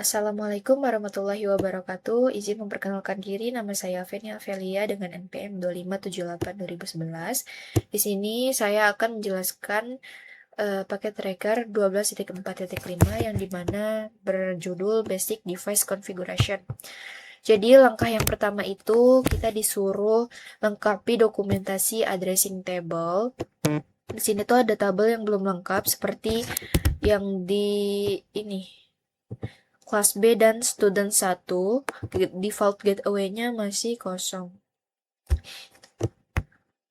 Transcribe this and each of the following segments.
Assalamualaikum warahmatullahi wabarakatuh. Izin memperkenalkan diri, nama saya Fenia Avelia dengan NPM 2578-2011. Di sini saya akan menjelaskan paket tracker 12.4.5 yang dimana berjudul Basic Device Configuration. Jadi langkah yang pertama itu kita disuruh lengkapi dokumentasi addressing table. Di sini tuh ada tabel yang belum lengkap seperti yang di ini kelas B dan student 1, default gateway-nya masih kosong.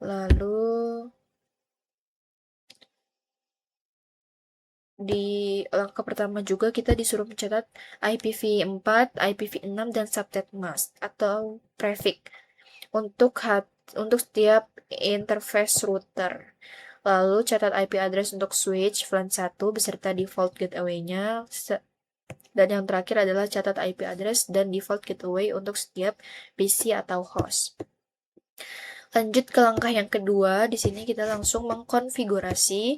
Lalu di langkah pertama juga kita disuruh mencatat IPv4, IPv6 dan subnet mask atau prefix untuk setiap interface router. Lalu catat IP address untuk switch VLAN 1 beserta default gateway-nya. Dan yang terakhir adalah catat IP address dan default gateway untuk setiap PC atau host. Lanjut ke langkah yang kedua, di sini kita langsung konfigurasi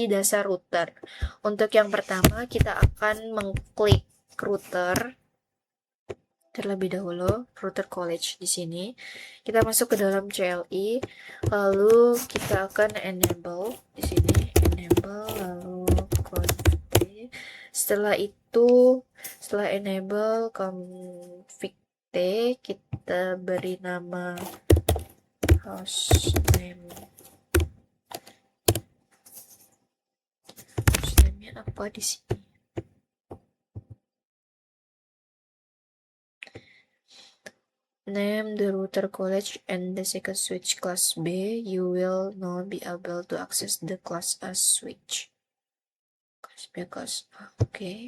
dasar router. Untuk yang pertama, kita akan mengklik router terlebih dahulu, router college di sini. Kita masuk ke dalam CLI, lalu kita akan enable di sini, lalu config. Setelah enable config T, kita beri nama hostname-nya apa di sini? Name the router college and the second switch class B. You will not be able to access the class A switch. Class B, class A. Oke.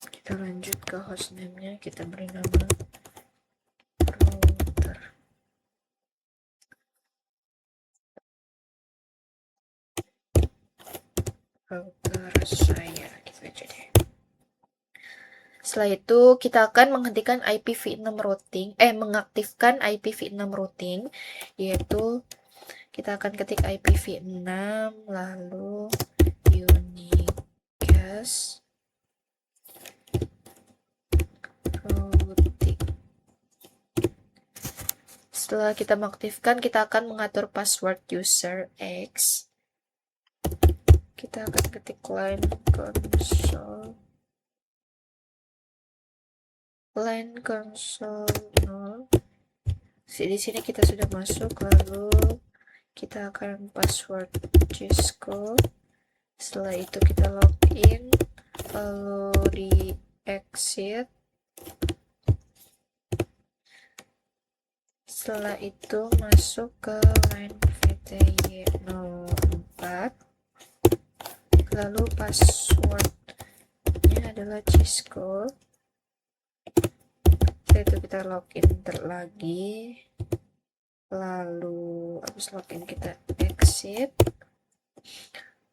Kita lanjut ke hostname-nya, kita beri nama router saya gitu aja deh. Setelah itu kita akan menghentikan IPv6 routing, mengaktifkan IPv6 routing, yaitu kita akan ketik IPv6 lalu unicast routing. Setelah kita mengaktifkan, kita akan mengatur password user X. Kita akan ketik line console 0. Di sini kita sudah masuk, lalu kita akan password Cisco. Setelah itu kita login, lalu di exit. Setelah itu masuk ke line VTY04, lalu passwordnya adalah Cisco. Setelah itu kita login lagi, lalu habis login kita exit.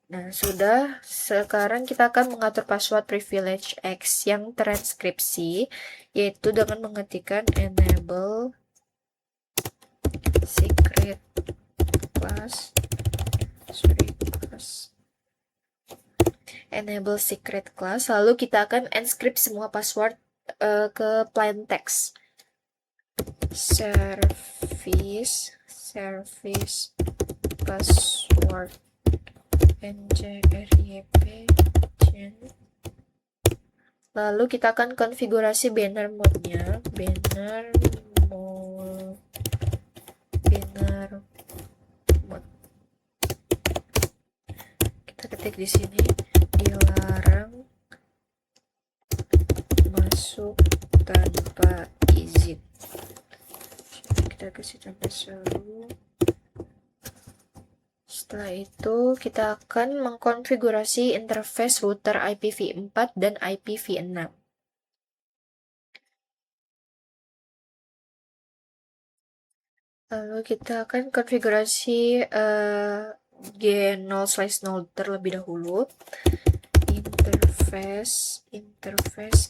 Nah, sudah. Sekarang kita akan mengatur password privilege X yang transkripsi, yaitu dengan mengetikkan enable secret class. Enable secret class. Lalu kita akan encrypt semua password ke plain text. Service password NJRYP. Lalu kita akan konfigurasi banner mode-nya. Banner mode. Kita ketik di sini dilarang masuk tanpa izin. Kita kasih tanda seru. Setelah itu kita akan mengkonfigurasi interface router IPv4 dan IPv6. Lalu kita akan konfigurasi G0/0 terlebih dahulu. Interface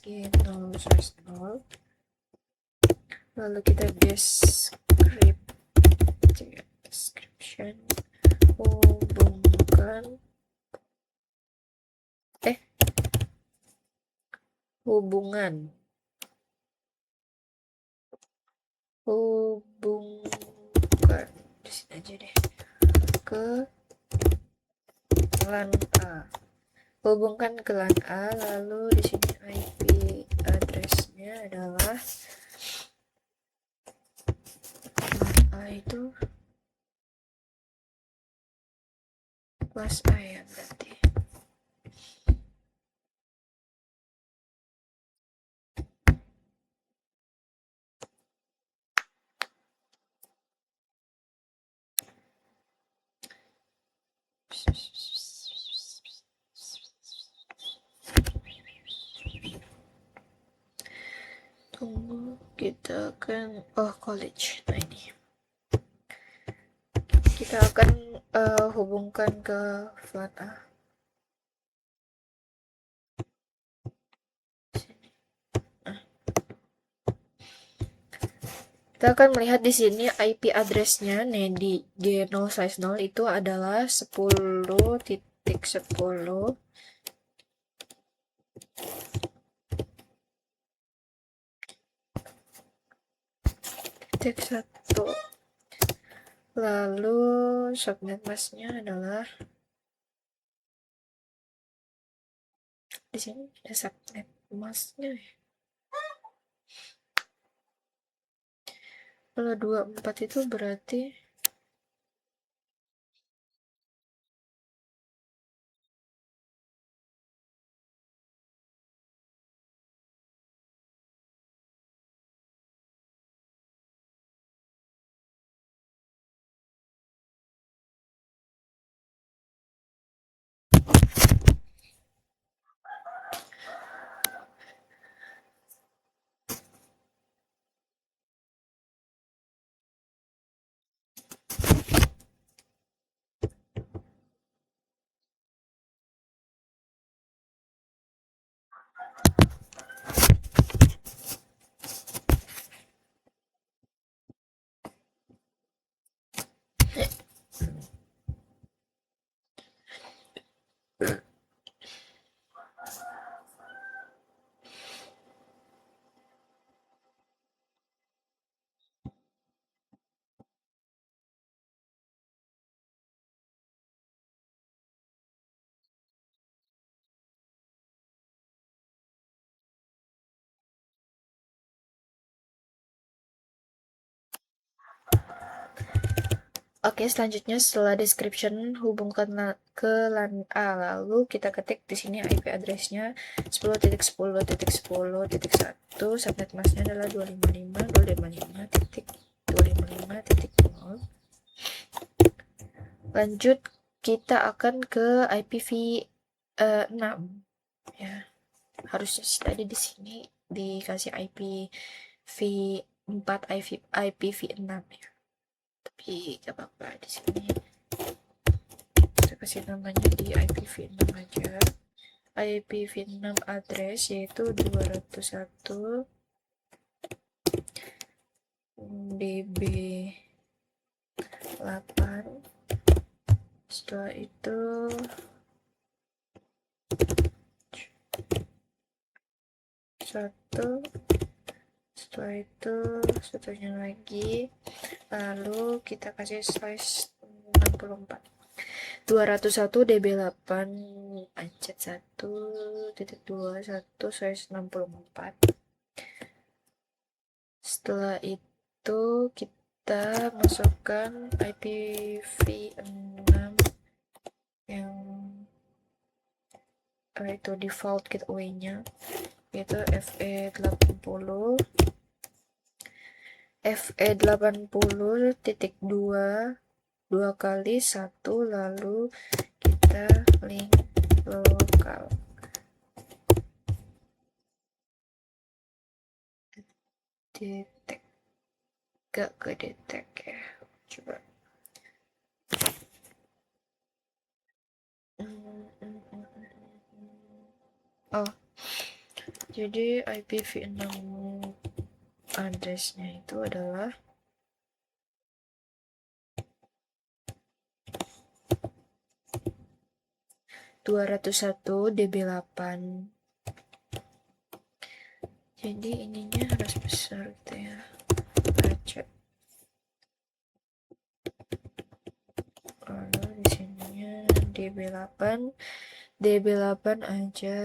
G0/0. lalu kita description hubungan di sini aja deh, ke LAN A. Hubungkan ke LAN A, lalu di sini IP address-nya adalah LAN A itu kelas A ya berarti. Tunggu, kita akan college. Nah ini kita akan hubungkan ke LAN A. Kita akan melihat di sini IP address-nya di G0/0 itu adalah 10.10.1. Lalu subnet mask-nya adalah di sini ada subnet mask-nya ya. Kalau 24 itu berarti Oke, selanjutnya setelah description hubungkan ke LAN A, lalu kita ketik di sini IP address-nya 10.10.10.1, subnet mask-nya adalah 255.255.255.0. Lanjut kita akan ke IPv6 ya. Harusnya tadi di sini dikasih IPv4 IPv6 ya. Tapi gak apa-apa, di sini kita kasih namanya di IPv6 aja. IPv6 address yaitu 201 db 8. Setelah itu setelah itu satunya lagi, lalu kita kasih size 64. 201 db8 ancet 1.21 size 64. Setelah itu kita masukkan IPv6 yang itu default gateway-nya yaitu FE80 dua kali 1, lalu kita link lokal detect, gak ke detect ya, coba jadi IPv6 address-nya itu adalah 201 DB8. Jadi ininya harus besar gitu ya. Baca. Lalu di sininya DB8. DB8 aja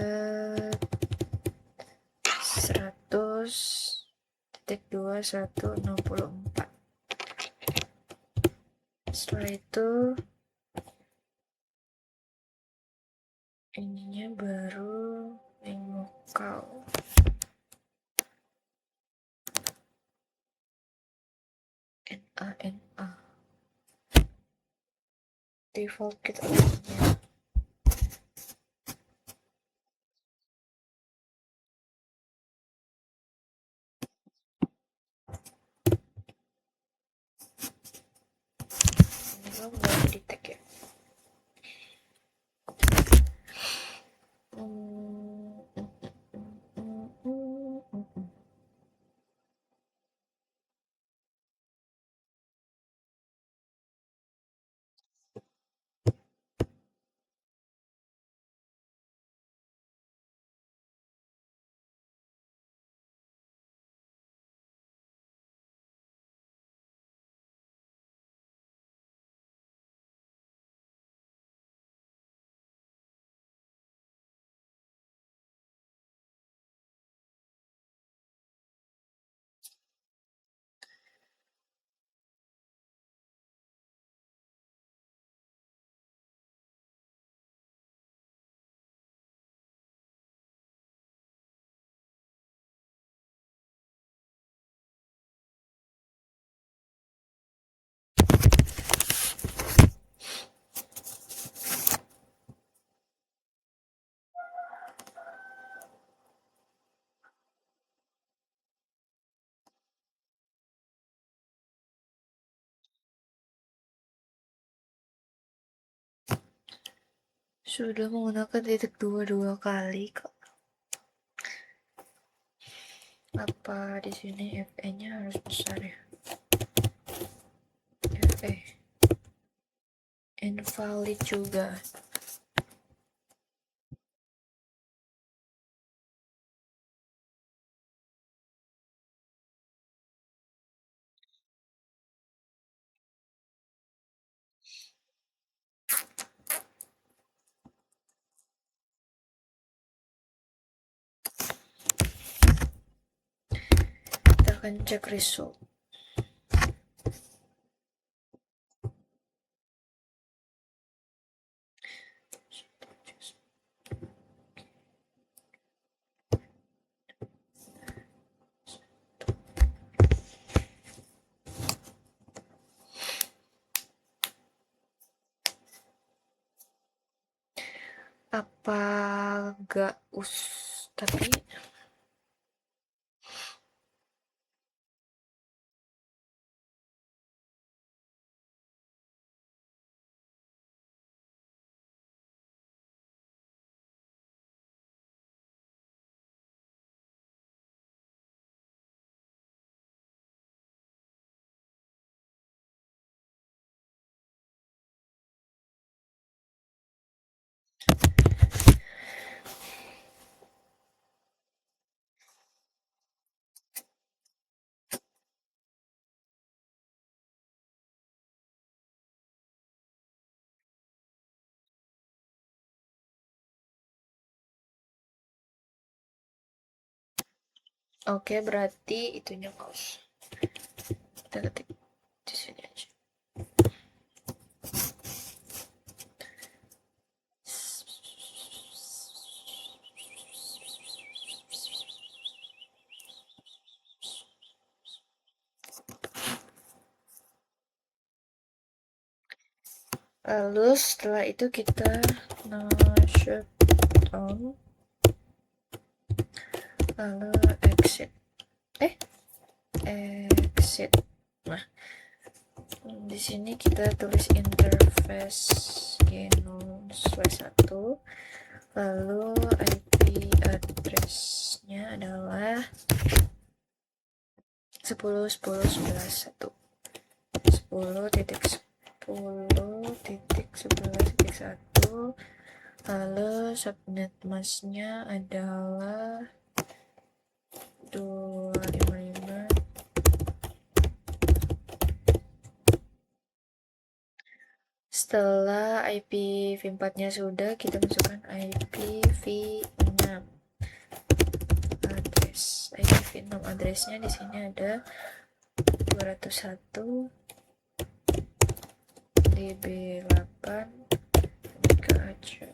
100.2164. Setelah itu ininya baru yang lokal. NA default kit optionnya. Ini belum di tag ya. Sudah menggunakan titik 2 kali kok. Apa di sini FE-nya harus besar ya? FE invalid juga. Kita akan cek result. Apa gak tapi oke, berarti itunya close. Kita ketik di sini aja. Lalu setelah itu kita shutdown, lalu exit. Exit. Nah, di sini kita tulis interface genome/1, lalu IP address-nya adalah 10, 10, 11, 1. 10.10.11.1. Lalu subnet masknya adalah 255. Setelah IPv4-nya sudah, kita masukkan IPv6 address. IPv6 addressnya di sini ada 201 db8 aja.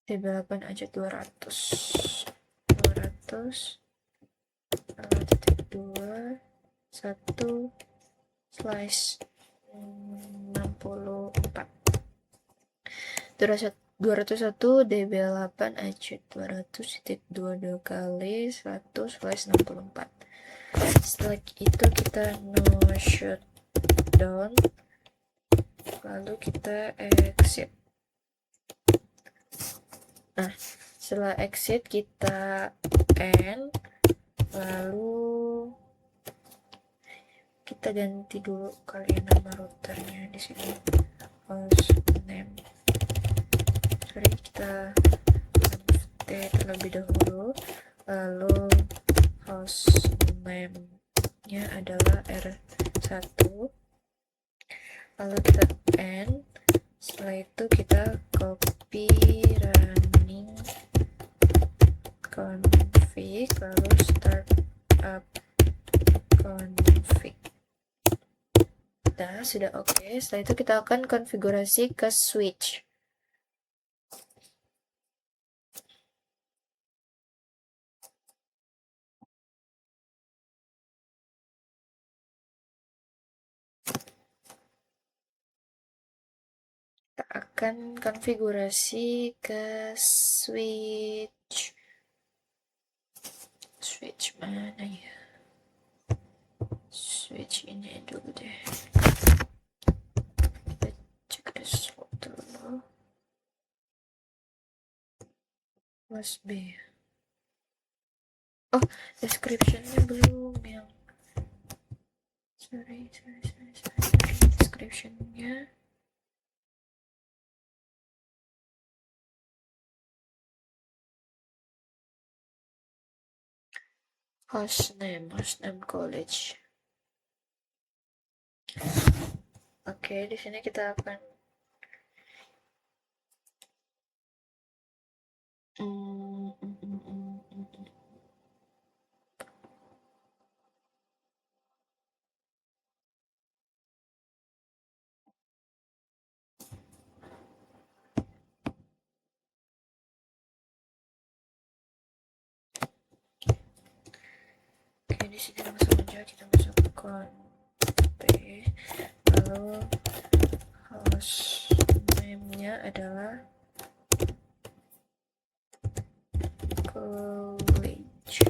db8 aja 200 2 1 slash 64 201 db8 aja 200.22 kali 100 slash 64. Setelah itu kita no shutdown, lalu kita exit. Nah, setelah exit kita end, lalu kita ganti dulu kalian nama routernya di sini, hostname. Sorry, kita conft terlebih dahulu, lalu hostname-nya adalah R1, lalu kita end. Setelah itu kita copy running config, lalu start up config. Nah, sudah oke. Setelah itu kita akan konfigurasi ke switch. Kita akan konfigurasi ke switch. Switch mana ya? Switch ini dulu deh. Kita cek dashboard dulu. Kelas B. Oh, description-nya belum yang. Sorry. Description-nya. Hostname college. Oke, di sini kita akan di sini langsung aja kita masukkan P, lalu host name-nya adalah college.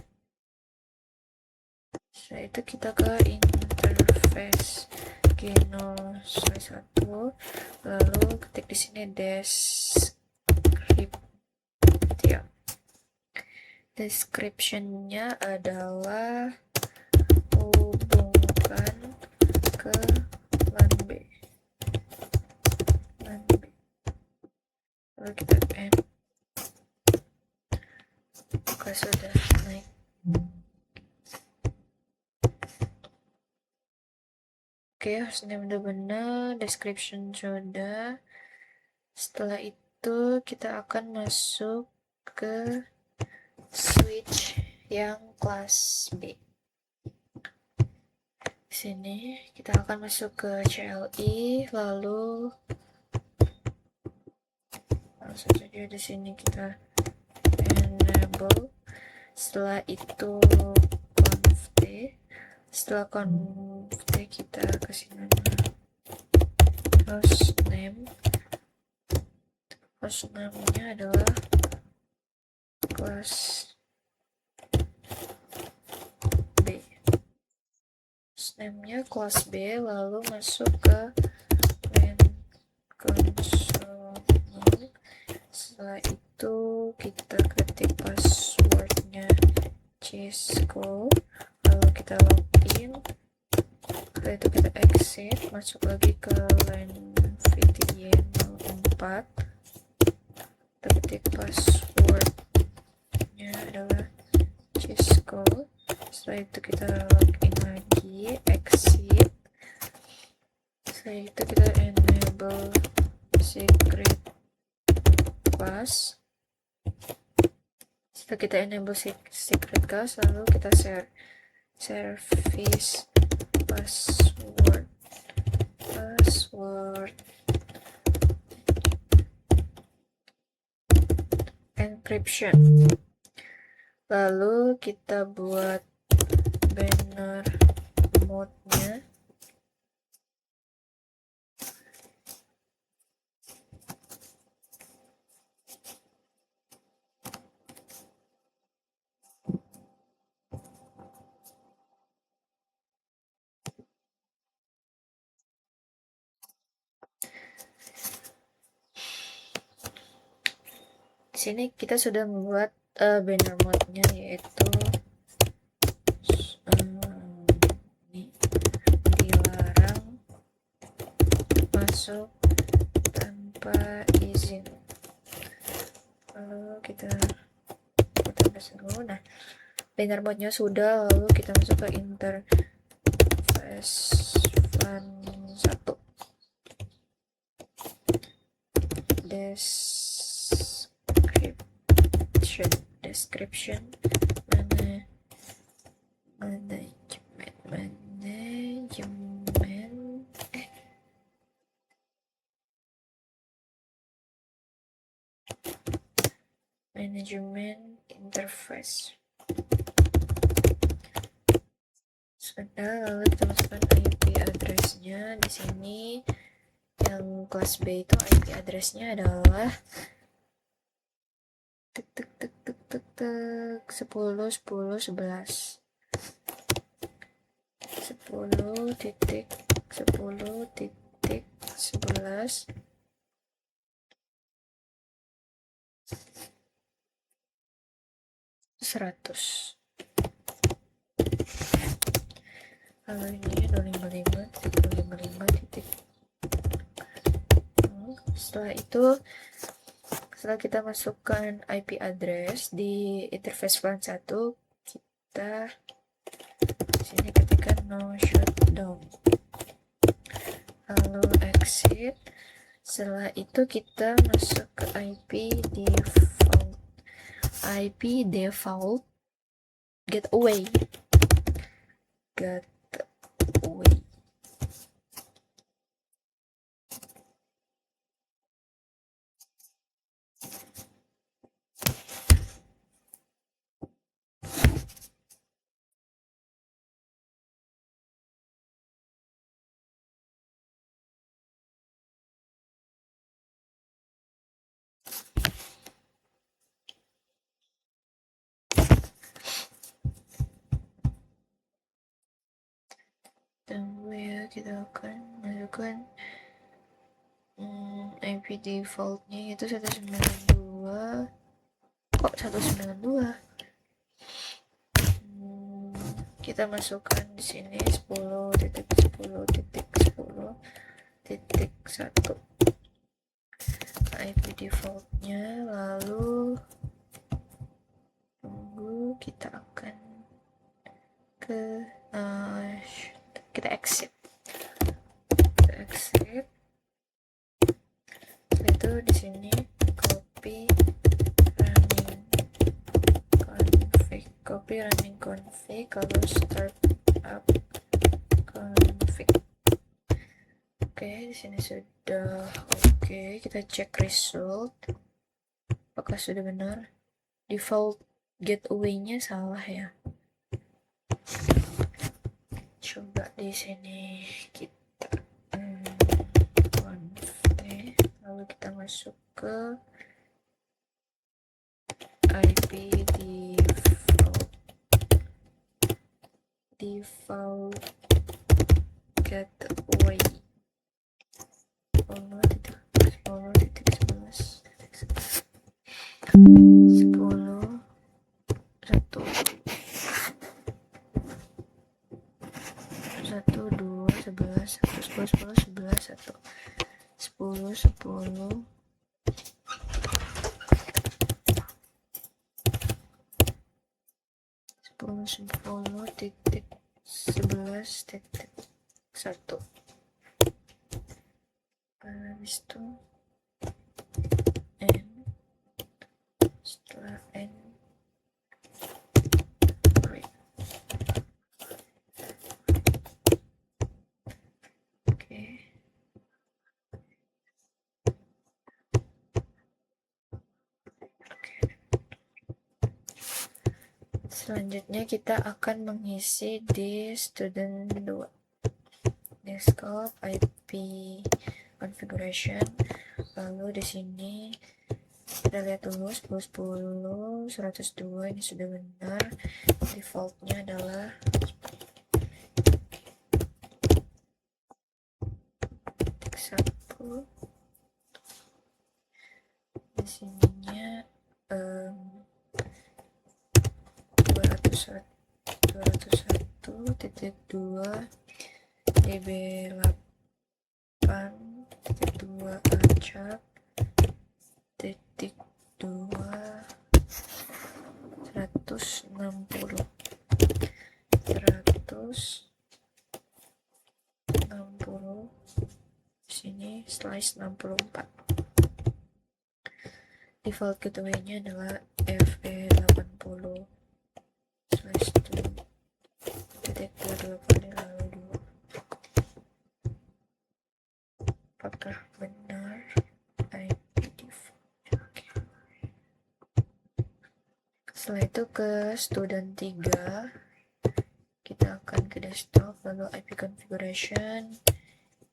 Setelah itu kita ke interface G0/1, lalu ketik di sini description-nya adalah hubungkan ke LAN B. Lalu kita end. Oke, sudah naik. Oke, hostname udah benar, description sudah. Setelah itu kita akan masuk ke switch yang kelas B. Di sini kita akan masuk ke CLI, lalu langsung saja di sini kita enable. Setelah itu conft. Setelah conft kita kasih nama hostname-nya adalah kelas B. Hostname-nya kelas B, lalu masuk ke main console. Setelah itu kita ketik passwordnya C Cisco, lalu kita login. Setelah itu kita exit, masuk lagi ke LAN VTY 04, kita ketik passwordnya adalah Cisco. Setelah itu kita login lagi, exit. Setelah itu kita enable secret class. Setelah kita enable secret class, lalu kita share service password encryption. Lalu kita buat banner mode-nya. Di sini kita sudah membuat banner mode-nya, yaitu ini dilarang masuk tanpa izin. Lalu kita dulu. Nah, banner mode-nya sudah, lalu kita masuk ke interface van 1. Description management interface sudah, lalu kita masukkan IP address-nya. Di sini yang kelas B itu IP address-nya adalah 10.10.11 100. Kalau ini 055.055. Setelah itu, setelah kita masukkan IP address di interface van 1, kita sini ketikkan no shutdown, lalu exit. Setelah itu kita masuk ke IP default gateway. Tunggu ya, kita akan masukkan IP defaultnya itu 192. Kok 192? Kita masukkan di sini 10.10.10.1 IP defaultnya, lalu tunggu, kita akan ke kita exit. Setelah itu di sini copy running config, lalu start up config. Oke, di sini sudah oke. Kita cek result, apakah sudah benar. Default gateway-nya salah ya. Coba di sini kita config, lalu kita masuk ke IP default gateway 10.10.11. 1, 2, 11, 10, 10, 11, 1, 10, 10, 10, 10, titik 11, titik 1. Habis itu N, setelah N break. Oke. Selanjutnya kita akan mengisi di student 2. Desktop IP configuration. Lalu di sini kita lihat dulu 10, 10, 102 ini sudah benar. Defaultnya adalah 1. Di sininya 201.2 db8.2 acak titik 2 160 sini slice 64. Default gateway-nya adalah FE80 slice 2 titik 22 kali lalu 2. Apakah benar IP default? Okay. Setelah itu ke student 3, kita akan ke desktop, lalu IP configuration,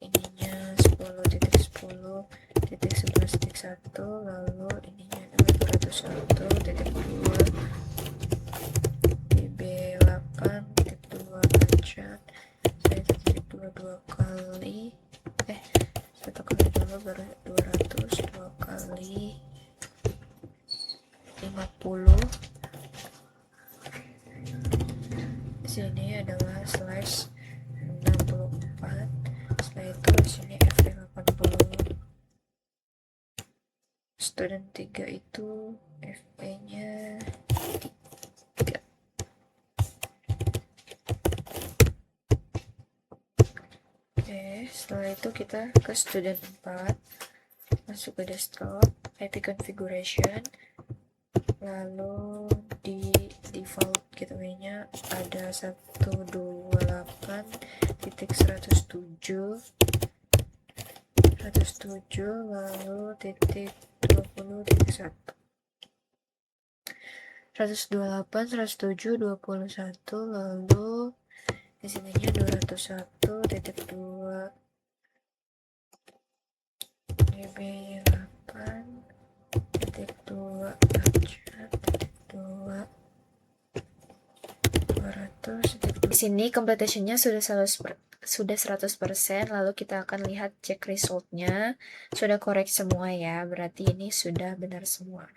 ininya 10.10.11.1, lalu ininya 201.2 db8.2 acak saya titik 22 kali satu kali dulu baru 200 2 kali 50. Di sini adalah slash 64. Setelah itu di sini FE80. Student 3 itu FE-nya 3. Oke, setelah itu kita ke student 4, masuk ke desktop, IP configuration, lalu di default gateway-nya ada 128.107 lalu titik 20.1 128 107 21 lalu di sininya 201.2 db8.2 acak.2 200. Di sini completion-nya sudah 100%, lalu kita akan lihat cek result-nya. Sudah correct semua ya, berarti ini sudah benar semua.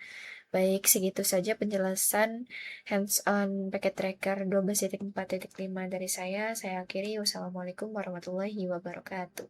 Baik, segitu saja penjelasan hands-on packet tracker 12.4.5 dari saya. Saya akhiri. Wassalamualaikum warahmatullahi wabarakatuh.